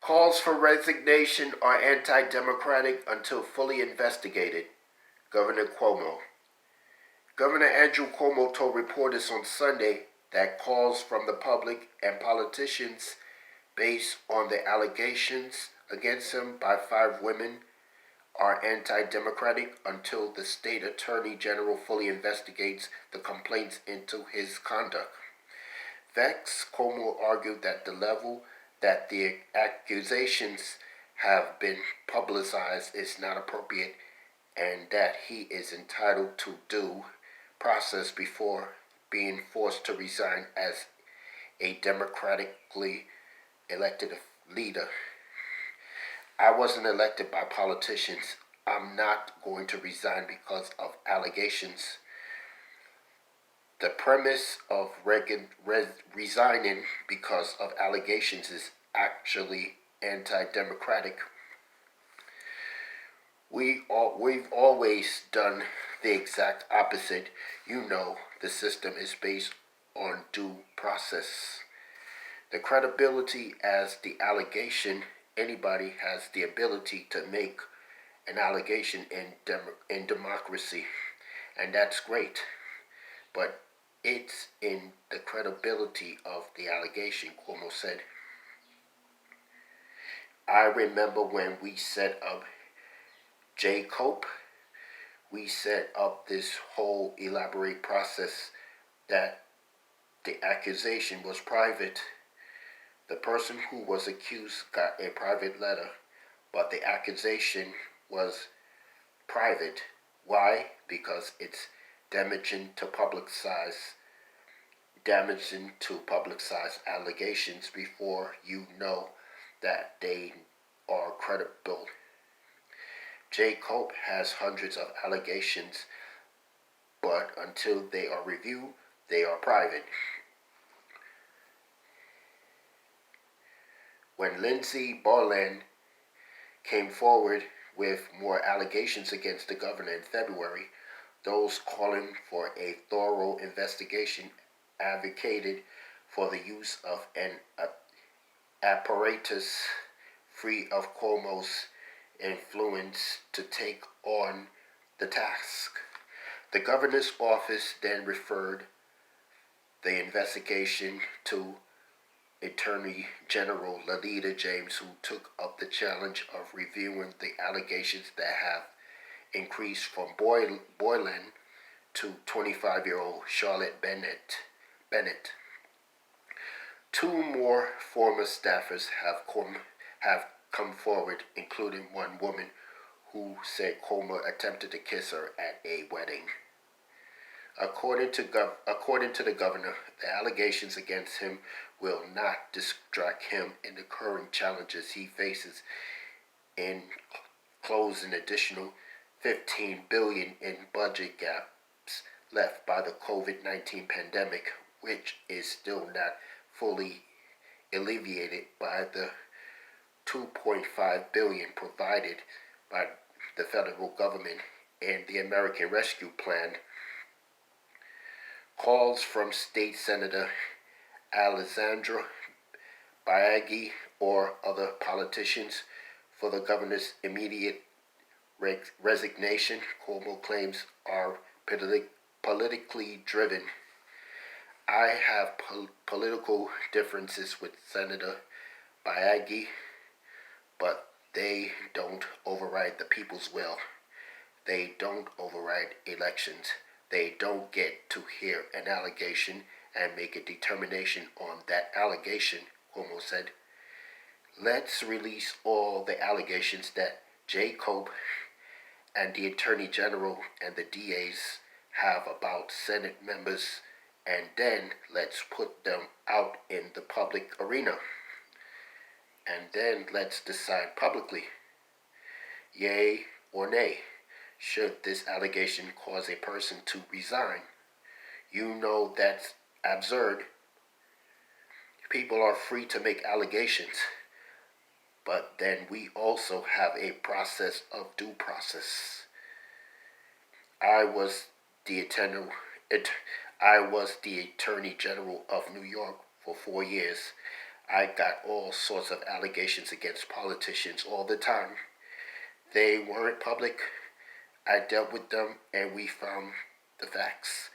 Calls for resignation are anti-democratic until fully investigated. Governor Cuomo. Governor Andrew Cuomo told reporters on Sunday that calls from the public and politicians based on the allegations against him by five women are anti-democratic until the state attorney general fully investigates the complaints into his conduct. Vexed, Cuomo argued that the level that the accusations have been publicized is not appropriate and that he is entitled to due process before being forced to resign as a democratically elected leader. I wasn't elected by politicians. I'm not going to resign because of allegations. The premise of resigning because of allegations is actually anti-democratic. We've always done the exact opposite. You know, the system is based on due process. The credibility as the allegation, anybody has the ability to make an allegation in democracy, and that's great. But it's in the credibility of the allegation, Cuomo said. I remember when we set up J. Cope, we set up this whole elaborate process that the accusation was private. The person who was accused got a private letter, but the accusation was private. Why? Because it's damaging to publicize allegations before you know that they are credible. J. Cope has hundreds of allegations, but until they are reviewed, they are private. When Lindsey Barland came forward with more allegations against the governor in February, those calling for a thorough investigation advocated for the use of an apparatus free of Cuomo's influence to take on the task. The governor's office then referred the investigation to Attorney General Letitia James, who took up the challenge of reviewing the allegations that have increased from Boylan to 25-year-old Charlotte Bennett. Two more former staffers have come forward, including one woman who said Cuomo attempted to kiss her at a wedding. According to the governor, the allegations against him will not distract him in the current challenges he faces in closing additional $15 billion in budget gaps left by the COVID-19 pandemic, which is still not fully alleviated by the $2.5 billion provided by the federal government and the American Rescue Plan. Calls from State Senator Alexandra Biaggi or other politicians for the governor's immediate resignation, Cuomo claims, are politically driven. I have political differences with Senator Biaggi, but they don't override the people's will. They don't override elections. They don't get to hear an allegation and make a determination on that allegation, Cuomo said. Let's release all the allegations that J. Cope and the Attorney General and the DAs have about Senate members, and then let's put them out in the public arena. And then let's decide publicly, yay or nay, should this allegation cause a person to resign. You know that's absurd. People are free to make allegations, but then we also have a process of due process. I was the Attorney General of New York for 4 years. I got all sorts of allegations against politicians all the time. They weren't public. I dealt with them and we found the facts.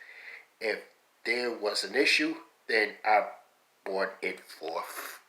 If there was an issue, then I brought it forth.